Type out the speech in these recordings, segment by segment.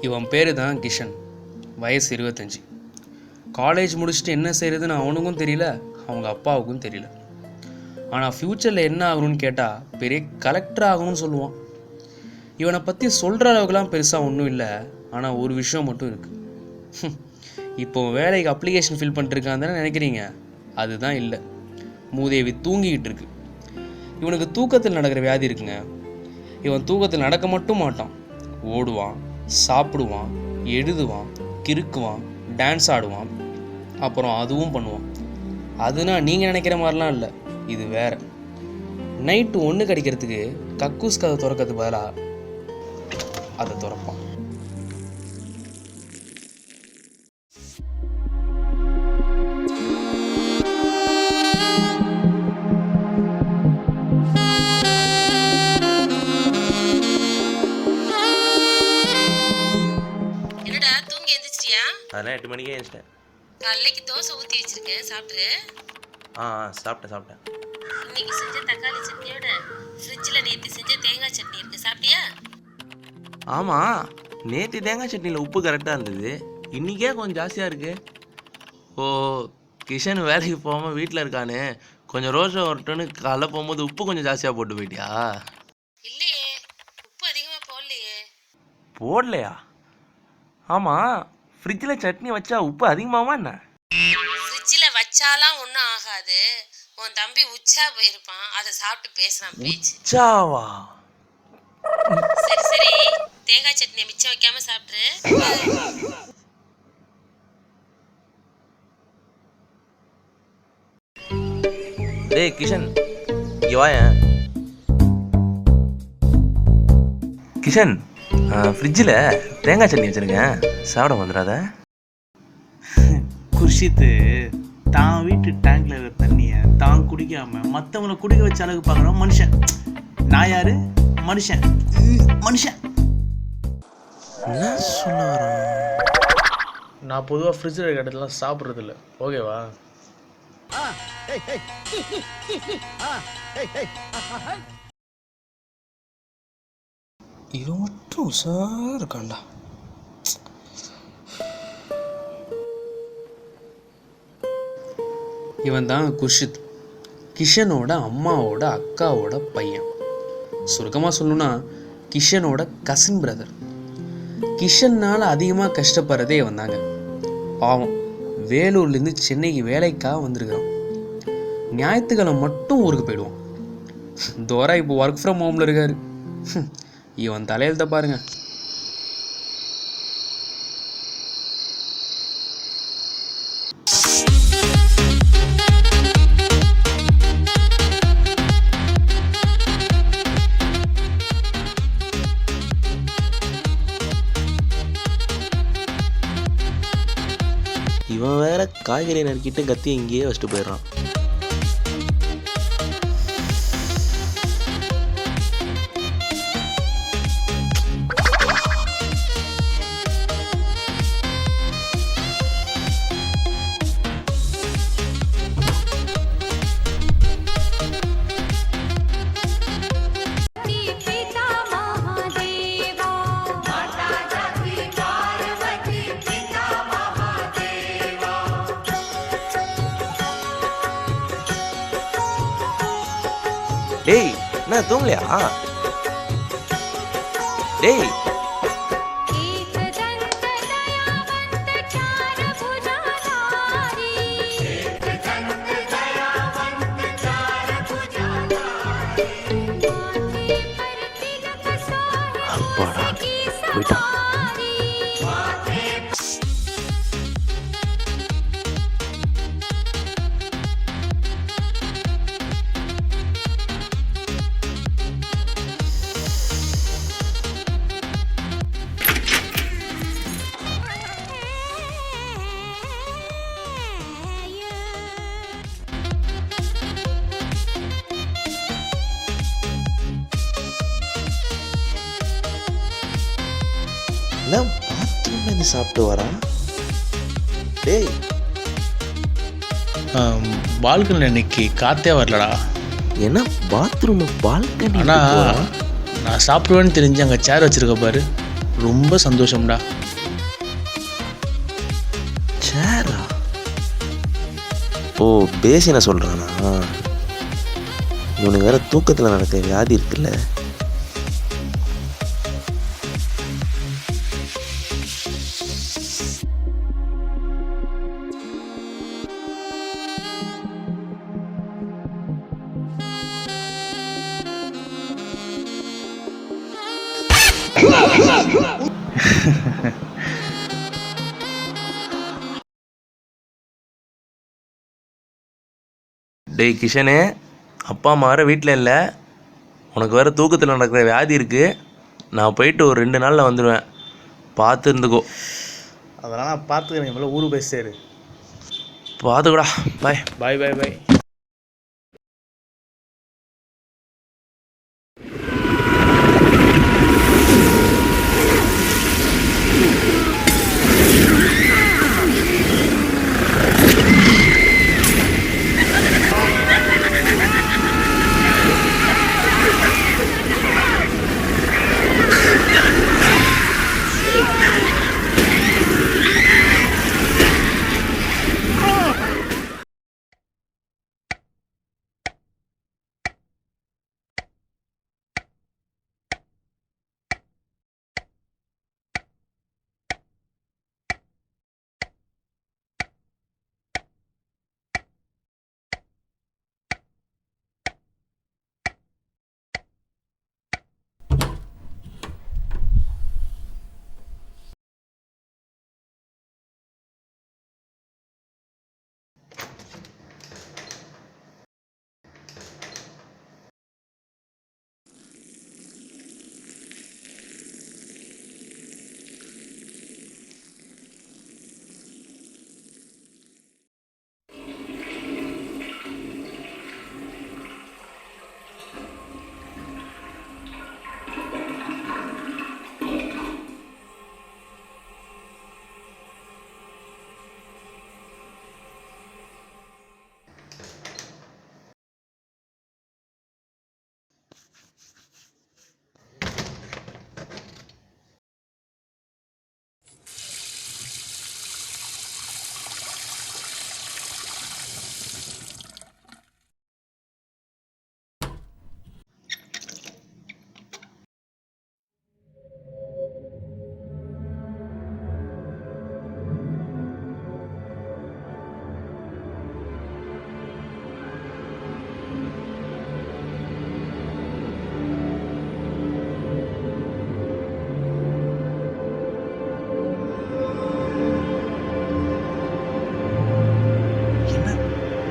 இவன் பேர் தான் கிஷன். வயசு 25. காலேஜ் முடிச்சுட்டு என்ன செய்கிறதுன்னு அவனுக்கும் தெரியல, அவங்க அப்பாவுக்கும் தெரியல. ஆனால் ஃப்யூச்சரில் என்ன ஆகணும்னு கேட்டால் பெரிய கலெக்டர் ஆகணும்னு சொல்லுவான். இவனை பற்றி சொல்கிற அளவுக்குலாம் பெருசாக ஒன்றும் இல்லை. ஆனால் ஒரு விஷயம் மட்டும் இருக்குது. இப்போ வேலைக்கு அப்ளிகேஷன் ஃபில் பண்ணிருக்கான்னு தானே நினைக்கிறீங்க? அதுதான் இல்லை. மூதேவி தூங்கிக்கிட்டு இருக்கு. இவனுக்கு தூக்கத்தில் நடக்கிற வியாதி இருக்குங்க. இவன் தூக்கத்தில் நடக்க மட்டும் மாட்டான், ஓடுவான், சாப்பிடுவான், எழுதுவான், கிறுக்குவான், டான்ஸ் ஆடுவான், அப்புறம் அதுவும் பண்ணுவான். அதுனா நீங்கள் நினைக்கிற மாதிரிலாம் இல்லை, இது வேற. நைட்டு ஒன்று கிடைக்கிறதுக்கு கக்கூஸ் கதை திறக்கிறதுக்கு பதிலாக அதை திறப்பான். அதெல்லாம் 8 மணிக்கே எழுந்திட்டேன். காலைக்கு தோசை ஊற்றி வச்சிருக்கேன், சாப்பிட்ரு. சாப்பிட்டேன். இன்னைக்கு செஞ்ச தக்காளி சட்னியோட ஃப்ரிட்ஜில் நேற்று செஞ்ச தேங்காய் சட்னி இருக்கு, சாப்பிட்டியா? ஆமாம், நேற்று தேங்காய் சட்னியில் உப்பு கரெக்டாக இருந்தது, இன்றைக்கே கொஞ்சம் ஜாஸ்தியாக இருக்குது. ஓ, கிஷன் வேலைக்கு போகாமல் வீட்டில் இருக்கானு கொஞ்சம் ரோஸை வரட்டுன்னு காலைல போகும்போது உப்பு கொஞ்சம் ஜாஸ்தியாக போட்டு போயிட்டியா? இல்லையே, உப்பு அதிகமாக போடலையா? ஆமாம், ஃப்ரிட்ஜில் சட்னி வச்சா உப்பு அதிகமாகுமா என்ன? ஃப்ரிட்ஜில் வச்சாலாம் ஒன்றும் ஆகாது. உன் தம்பி உச்சா போயிருப்பான், அதை சாப்பிட்டு பேசுகிறான் பேச்சு. உச்சாவா? சரி, தேங்காய் சட்னியை மிச்சம் வைக்காம சாப்பிட்ரு. டேய் கிஷன், இங்கே வாயேன். கிஷன், ஃப்ரிட்ஜில் தேங்காய் சட்னி வச்சுருக்கேன், சாப்பிட வந்துடாத. குர்ஷித்து தான் வீட்டு டேங்க்ல இருக்கிற தண்ணியை தான் குடிக்காம மற்றவங்களை குடிக்க வச்ச அளவுக்கு பார்க்குறோம் மனுஷன். நான் யாரு? மனுஷன். என்ன சொல்ல வரோம்? நான் பொதுவாக ஃப்ரிட்ஜில் இருக்கிற இடத்துலாம் சாப்பிட்றதில்ல, ஓகேவா? இவன் மட்டும் உஷாரா இருக்கான்டா. இவன் தான் குர்ஷித், கிஷனோட அம்மாவோட அக்காவோட பையன். சுருக்கமாக சொல்லணும்னா கிஷனோட கசின் பிரதர். கிஷன்னால் அதிகமாக கஷ்டப்படுறதே இவன் தாங்க. பாவம், வேலூர்லேருந்து சென்னைக்கு வேலைக்காக வந்திருக்கான். ஞாயிற்றுக்கிழமை மட்டும் ஊருக்கு போயிடுவான். தோரா இப்போ ஒர்க் ஃப்ரம் ஹோமில் இருக்காரு. இவன் தலையெழுத்த பாருங்க. இவன் வேற காய்கறி நறுக்கிட்டு கத்தி இங்கேயே வச்சுட்டு போயிடுறான். டேய், என்ன தூங்கலையா? டேய், அப்பாடா போயிட்டான். என்ன பாத்ரூம்ல இருந்து சாப்பிட்டு வரான்? டேய், பால்கனியில் இன்னைக்கு காற்றே வரலடா. ஏன்னா பாத்ரூம் பால்கனி. ஆனால் நான் சாப்பிடுவேன்னு தெரிஞ்சு அங்கே சேர் வச்சுருக்க பாரு, ரொம்ப சந்தோஷம்டா. சேரா? ஓ, பேசின சொல்கிறானா? இவனுக்கு வேறு தூக்கத்தில் நடக்க வியாதி இருக்குல்ல. டேய் கிஷனு, அப்பா அம்மா வேறு வீட்டில் இல்லை, உனக்கு வேறு தூக்கத்தில் நடக்கிற வியாதி இருக்குது. நான் போயிட்டு ஒரு 2 நாளில் வந்துடுவேன், பார்த்து இருந்துக்கோ. அதெல்லாம் நான் பார்த்துக்கிறேன். இவ்வளோ ஊருக்கு போய் சேரு. பார்த்துக்கூடா. பாய். பாய் பாய் பாய்.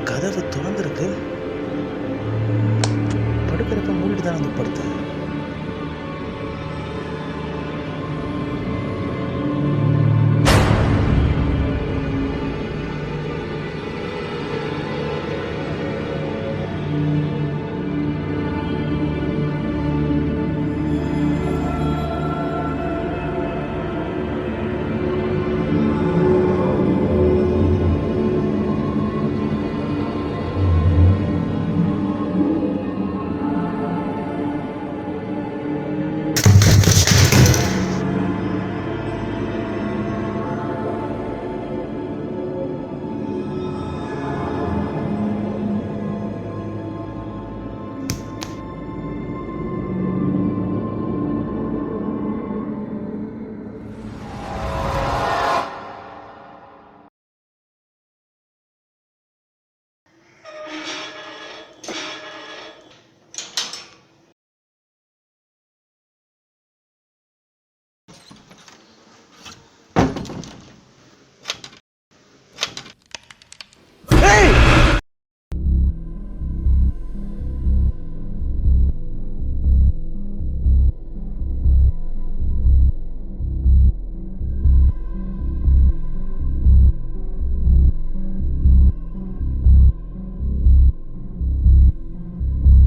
கதவு திறந்துருக்கு. படுக்கிறப்ப மூடிட்டு தான் வந்து படுத்தேன்.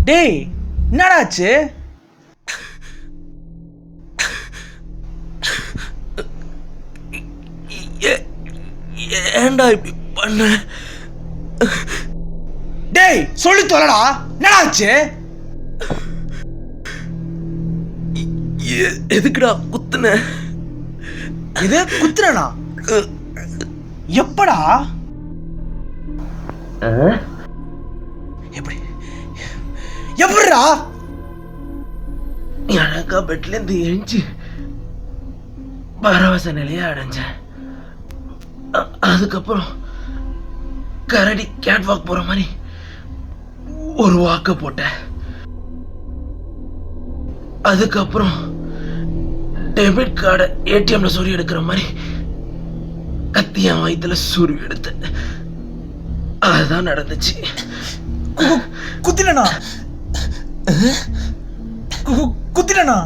டேய், என்னடாச்சு? ஏன்டா இப்படி பண்ண? டேய் சொல்லி தொலைடா, என்னடாச்சு? எதுக்குடா குத்துன? இது குத்துறனா? எப்படா? எப்படி எப்படிடா? எனக்கா பெட்லேருந்து எழுஞ்சி பரவச நிலையை அடைஞ்சேன். அதுக்கப்புறம் கரடி கேட் வாக் போற மாதிரி ஒரு வாக்க போட்டேன். அதுக்கப்புறம் டெபிட் கார்டை ஏடிஎம்ல சொறி எடுக்கிற மாதிரி கத்தி என் வயிற்றுல சொருவி எடுத்தேன். அதுதான் நடந்துச்சு. குத்தினா? குத்தினா?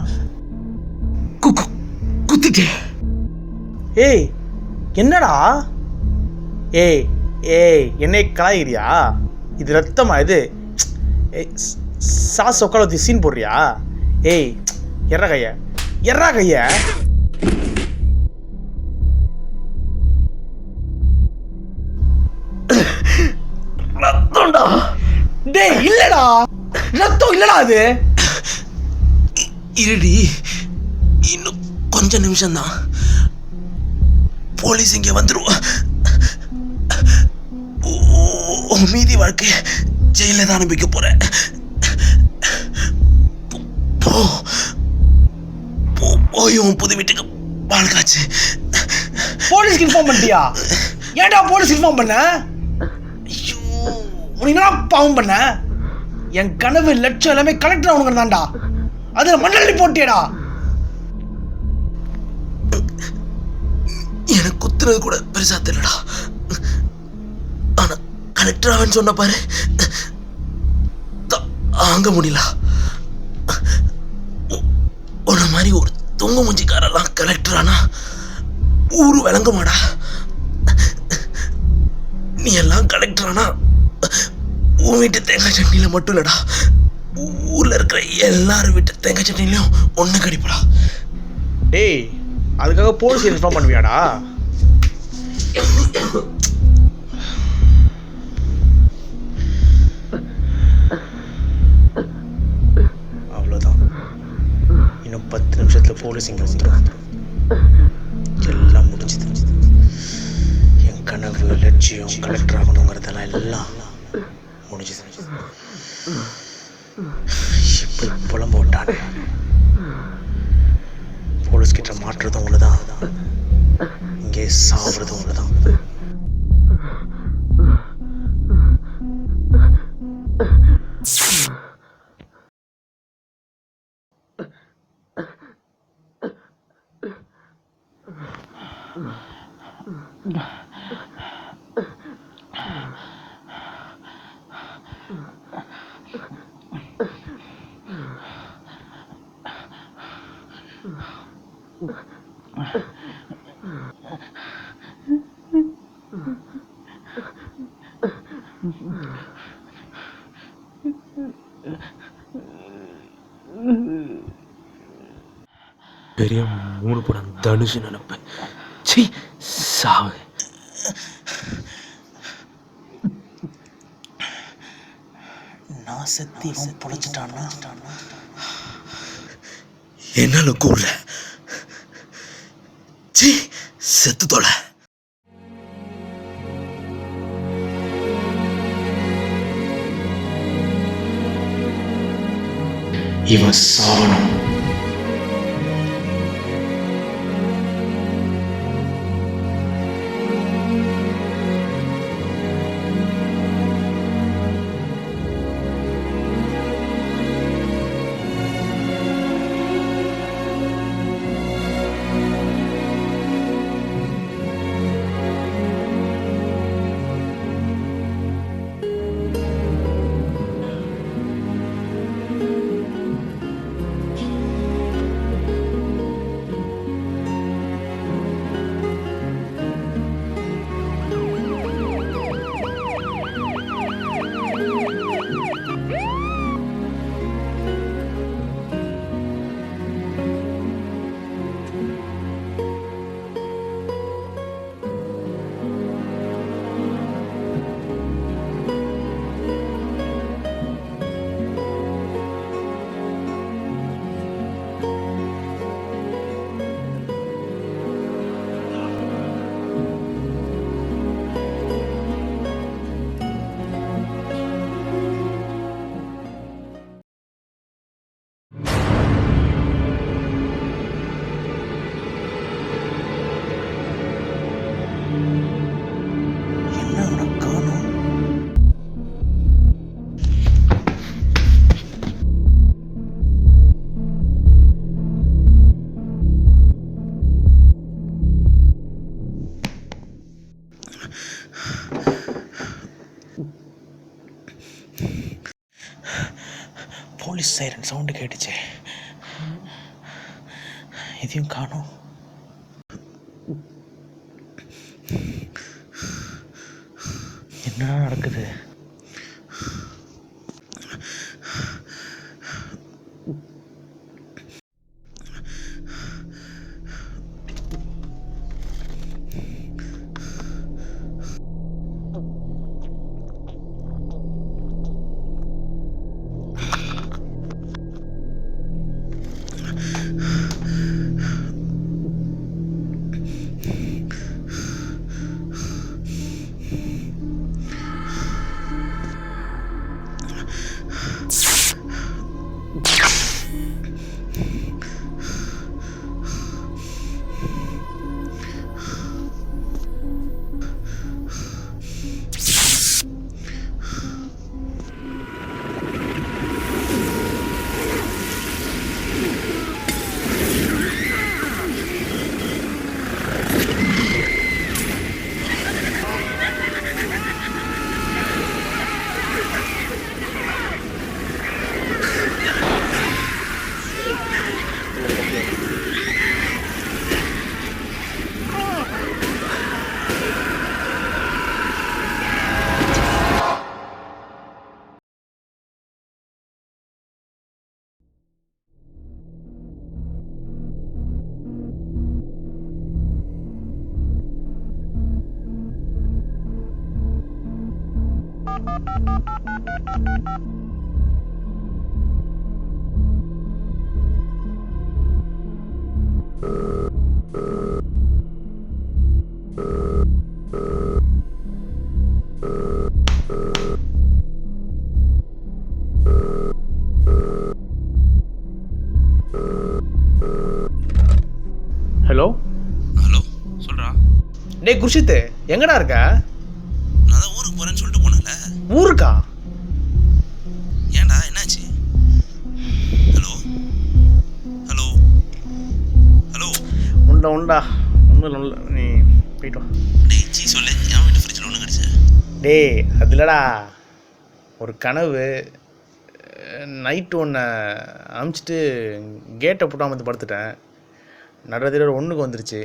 குத்திட்டேன். ஏய் என்னடா? ஏய் ஏய் என்னை கலாயிரியா? இது ரத்தமா? இது சாஸ் உட்காந்து சீன் போடுறியா? ஏய் எறா கைய எறா கைய. ரத்தம்டா. டேய் இல்லடா, ரத்தம் இல்லடா. அது இருடி, இன்னும் கொஞ்ச நிமிஷம் தான், போலீஸ் இங்க வந்துருவா. மீதி வாழ்க்கை ஜெயில தான் அனுப்பிக்க போறேன். போய் உன் புது வீட்டுக்கு பால் காய்ச்சு. போலீஸ்க்கு இன்ஃபார்ம் பண்ணிட்டியா? ஏன்டா போலீஸ் இன்ஃபார்ம் பண்ண? ஐயோ உனக்கு என்ன பாவம் பண்ண? என் கனவு லட்சம் எல்லாமே கலெக்டர் ஆகணுங்க தான்டா. அதுல மண்ணள்ளி போட்டியடா. எனக்கு குத்துறது கூட பெருசா தெரியலடா. ஆனா கலெக்டர் அவன் சொன்ன பாரு, தாங்க முடியல. உன்ன மாதிரி ஒரு தொங்க மூஞ்சிக்காரெல்லாம் கலெக்டர் ஆனா ஊரு விளங்குமாடா. நீ எல்லாம் கலெக்டர் ஆனா உன் வீட்டு தேங்காய் சட்னியில மட்டும் இல்லடா, ஊர்ல இருக்கிற எல்லாரும் வீட்டு தேங்காய் சட்னிலையும் ஒண்ணு கடிப்படா. டேய் அதுக்காக போலீஸ் இன்ஃபார்ம் பண்ணுவியாடா? அவ்வளோதான், இன்னும் 10 நிமிஷத்துல போலீஸ் இங்கே வந்துடும். எல்லாம் முடிஞ்சுது. என் கனவு லட்சியம் கலெக்டர் ஆகணுங்கிறதெல்லாம் எல்லாம் முடிஞ்சுது. இப்படி புலம்ப விட்டானே. போலீஸ் கிட்ட மாற்றுறதும் ஒண்ணுதான், இங்கே சாவுறதும் ஒண்ணுதான். பெரிய 3 படம் தனுஷு நினைப்பேன். சீ சாவு. நான் செத்தி இவன் பொழைச்சிட்டான்னா என்னால கூடல. சீ செத்து தொலை. இவன் சாவணும். போலீஸ் சைரன் சவுண்டு கேட்டுச்சு. இதையும் காணோம். என்னடா நடக்குது? ஹலோ ஹலோ, சொல்கிறா. டேய் குர்ஷித், எங்கடா இருக்க? நான் தான் ஊருக்கு போகிறேன்னு சொல்லிட்டு போனேன்ல. ஊருக்கா? ஏன்டா, என்னாச்சு? Hello hello hello. உண்டா ஒன்றும் இல்லை, நீ போயிட்டு வா. டேய் ஜி சொல்லு, என் வீட்டு ஃப்ரிட்ஜில் ஒன்று கிடச்சா? டேய் அது இல்லடா, ஒரு கனவு. நைட்டு ஒன்று அமுச்சிட்டு கேட்டை போட்டாமல் வந்து படுத்துட்டேன். நடத்தில ஒன்றுக்கு வந்துருச்சு.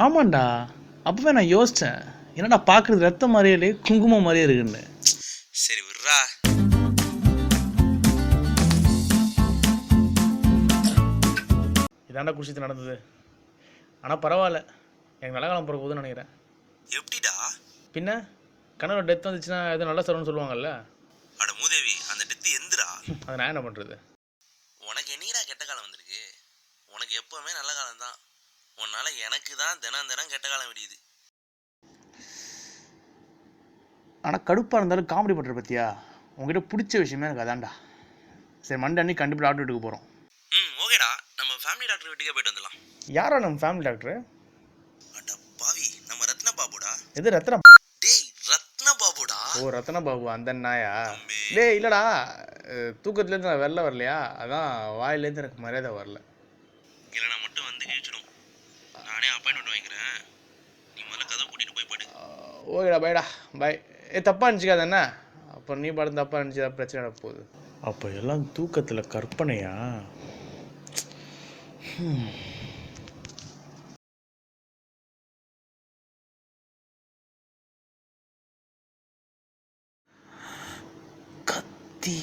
ஆமாண்டா, அப்போவே நான் யோசித்தேன், என்னடா பார்க்குறது ரத்தம் மாதிரியே இல்லை, குங்குமம் மாதிரியே இருக்குன்னு. சரி விட்றா. இதாண்டா குஷித்து நடந்தது. ஆனால் பரவாயில்ல, எனக்கு நல்ல காலம் பிறக்க போகுதுன்னு நினைக்கிறேன். எப்படிடா? பின்ன கனவு டெத் வந்துச்சுன்னா எதுவும் நல்ல சரணும்னு சொல்லுவாங்கல்ல. அட மூதேவி, அந்த டெத்து எந்திரா. அதை நான் என்ன பண்ணுறது? உனக்கு என்னைக்குடா கெட்ட காலம் வந்திருக்கு? உனக்கு எப்போவுமே நல்ல காலம் தான். உன்னால் எனக்கு தான் தினம் கெட்ட காலம் விடியுது. ஆனால் கடுப்பாக இருந்தாலும் காமெடி பண்ணுற பற்றியா, உங்ககிட்ட பிடிச்ச விஷயமே எனக்கு அதான்டா. சரி, மண்டே அன்னைக்கு கண்டிப்பாக டாக்டர் வீட்டுக்கு போகிறோம். ஓகேடா, நம்ம ஃபேமிலி டாக்டர் வீட்டுக்கே போயிட்டு வந்துடலாம். யாரா நம்ம ஃபேமிலி டாக்டரு? அட பாவி, நம்ம ரத்ன பாபுடா. எது ரத்ன? டேய் ரத்ன பாபுடா. ஓ ரத்ன பாபு, அந்த நாயா? டேய் இல்லைடா, தூக்கத்துலேருந்து நான் வெளில வரலையா, அதான் வாயிலேருந்து எனக்கு மரியாதை வரல. இல்லைனா மட்டும் வந்து கிழிச்சிடும். நானே அப்பாயின்மெண்ட் வாங்கிக்கிறேன், நீ முதல்ல கதை கூட்டிகிட்டு போய் படு. ஓகேடா, பாய்டா, பாய். தப்பாக இருந்துச்சிக்காது என்ன? அப்புறம் நீ படம் தப்பாக இருந்துச்சு, ஏதாவது பிரச்சனை நடக்க போகுது. அப்போ எல்லாம் தூக்கத்தில் கற்பனையா? கத்தி.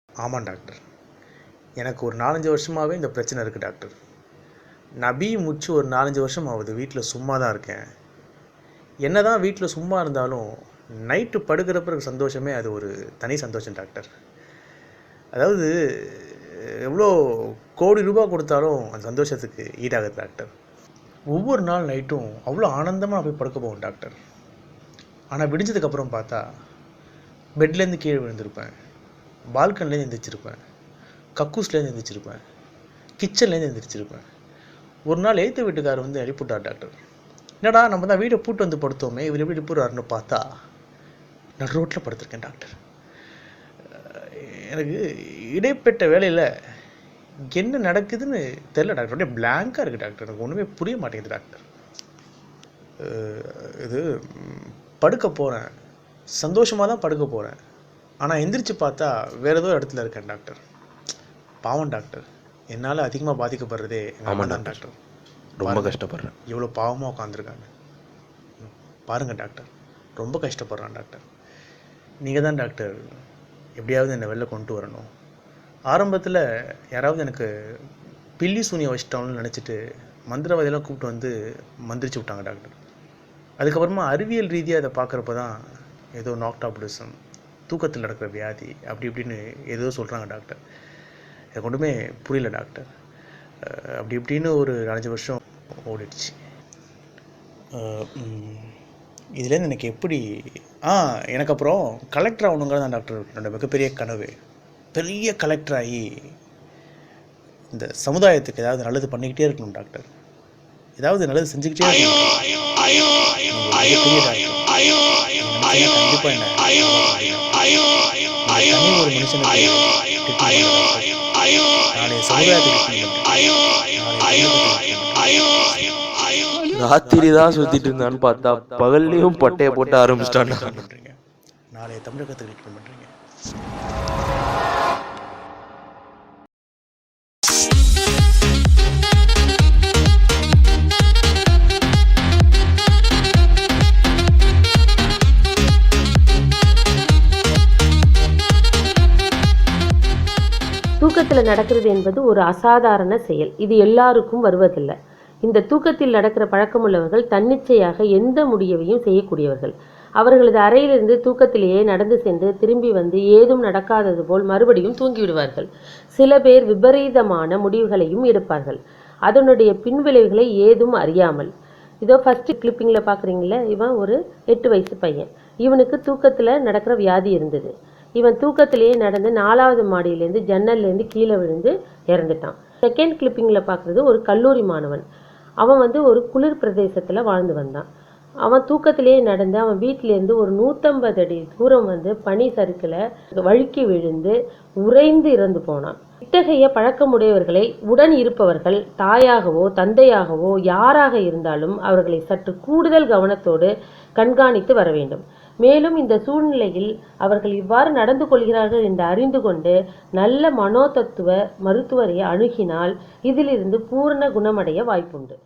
ஆமாம் டாக்டர், எனக்கு ஒரு 4-5 வருஷமாகவே இந்த பிரச்சனை இருக்குது டாக்டர். நபி முச்சு ஒரு 4-5 வருஷம் ஆகுது வீட்டில் சும்மா தான் இருக்கேன். என்ன தான் வீட்டில் சும்மா இருந்தாலும் நைட்டு படுக்கிறப்ப சந்தோஷமே அது ஒரு தனி சந்தோஷம் டாக்டர். அதாவது எவ்வளோ கோடி ரூபா கொடுத்தாலும் அந்த சந்தோஷத்துக்கு ஈடாகுது டாக்டர். ஒவ்வொரு நாள் நைட்டும் அவ்வளோ ஆனந்தமாக நான் போய் படுக்க போவேன் டாக்டர். ஆனால் விடிஞ்சதுக்கப்புறம் பார்த்தா பெட்லேருந்து கீழே விழுந்திருப்பேன், பால்கனிலேருந்து எந்திரிச்சிருப்பேன், கக்கூஸ்லேருந்து எந்திரிச்சிருப்பேன், கிச்சன்லேருந்து எந்திரிச்சிருப்பேன். ஒரு நாள் எய்த்த வீட்டுக்காரர் வந்து எழுப்பிவிட்டார் டாக்டர். என்னடா நம்ம தான் வீட்டை பூட்டு வந்து படுத்தோமே, இவர் எப்படி எழுப்புறாருன்னு பார்த்தா நான் ரோட்டில் படுத்திருக்கேன் டாக்டர். எனக்கு இடைப்பட்ட வேலையில் என்ன நடக்குதுன்னு தெரில டாக்டர். அப்படியே பிளாங்காக இருக்குது டாக்டர். எனக்கு ஒன்றுமே புரிய மாட்டேங்குது டாக்டர். இது படுக்க போகிறேன், சந்தோஷமாக தான் படுக்க போகிறேன், ஆனால் எந்திரிச்சு பார்த்தா வேறு ஏதோ இடத்துல இருக்கேன் டாக்டர். பாவம் டாக்டர், என்னால் அதிகமாக பாதிக்கப்படுறதே ஆமாம் தான் டாக்டர். ரொம்ப கஷ்டப்படுறேன். எவ்வளோ பாவமாக உட்காந்துருக்காங்க பாருங்கள் டாக்டர். ரொம்ப கஷ்டப்படுறான் டாக்டர். நீங்கள் தான் டாக்டர் எப்படியாவது என்னை வெளில கொண்டு வரணும். ஆரம்பத்தில் யாராவது எனக்கு பில்லி சூனியை வச்சிட்டோம்னு நினச்சிட்டு மந்திரவாதியெல்லாம் கூப்பிட்டு வந்து மந்திரிச்சு விட்டாங்க டாக்டர். அதுக்கப்புறமா அறிவியல் ரீதியாக அதை பார்க்குறப்ப தான் ஏதோ நாக்டாபுலிசம், தூக்கத்தில் நடக்கிற வியாதி, அப்படி இப்படின்னு ஏதோ சொல்கிறாங்க டாக்டர். எனக்கு ஒன்றுமே புரியல டாக்டர். அப்படி இப்படின்னு ஒரு 4 வருஷம் ஓடிடுச்சு. இதுலேருந்து எனக்கு எப்படி எனக்கு அப்புறம் கலெக்டர் ஆகணுங்கிறது தான் டாக்டர் என்னோடய மிகப்பெரிய கனவு. பெரிய கலெக்டர் ஆகி இந்த சமுதாயத்துக்கு ஏதாவது நல்லது பண்ணிக்கிட்டே இருக்கணும் டாக்டர். ஏதாவது நல்லது செஞ்சுக்கிட்டே இருக்கணும். கண்டிப்பாக என்ன தனி ஒரு மனுஷனுக்கு நாளைய சமுதாயத்துக்கு ராத்திரி தான் சுத்திட்டு இருந்தான்னு பார்த்தா பகல்லையும் பட்டைய போட்டு ஆரம்பிச்சிட்டான். பண்ணுறீங்க, நாளைய தமிழகத்துக்கு ரிட்டர்ன் பண்ணுறீங்க. தூக்கத்தில் நடக்கிறது என்பது ஒரு அசாதாரண செயல். இது எல்லாருக்கும் வருவதில்லை. இந்த தூக்கத்தில் நடக்கிற பழக்கமுள்ளவர்கள் தன்னிச்சையாக எந்த முடிவையும் செய்யக்கூடியவர்கள். அவர்களது அறையிலிருந்து தூக்கத்திலேயே நடந்து சென்று திரும்பி வந்து ஏதும் நடக்காதது போல் மறுபடியும் தூங்கிவிடுவார்கள். சில பேர் விபரீதமான முடிவுகளையும் எடுப்பார்கள், அதனுடைய பின்விளைவுகளை ஏதும் அறியாமல். இதோ ஃபஸ்ட்டு கிளிப்பிங்கில் பார்க்குறீங்களே, இவன் ஒரு 8 வயசு பையன். இவனுக்கு தூக்கத்தில் நடக்கிற வியாதி இருந்தது. இவன் தூக்கத்திலேயே நடந்து 4வது மாடியிலேருந்து ஜன்னல்லேருந்து கீழே விழுந்து இறந்துட்டான். செகண்ட் கிளிப்பிங்கில் பார்க்குறது ஒரு கல்லூரி மாணவன். அவன் வந்து ஒரு குளிர் பிரதேசத்தில் வாழ்ந்து வந்தான். அவன் தூக்கத்திலேயே நடந்து அவன் வீட்டிலேருந்து ஒரு 150 அடி தூரம் வந்து பனி சறுக்கில் வழுக்கி விழுந்து உறைந்து இறந்து போனான். இத்தகைய பழக்கமுடையவர்களை உடன் இருப்பவர்கள் தாயாகவோ தந்தையாகவோ யாராக இருந்தாலும் அவர்களை சற்று கூடுதல் கவனத்தோடு கண்காணித்து வர வேண்டும். மேலும் இந்த சூழ்நிலையில் அவர்கள் இவ்வாறு நடந்து கொள்கிறார்கள் என்று அறிந்து கொண்டு நல்ல மனோதத்துவ மருத்துவரை அணுகினால் இதிலிருந்து பூரண குணமடைய வாய்ப்புண்டு.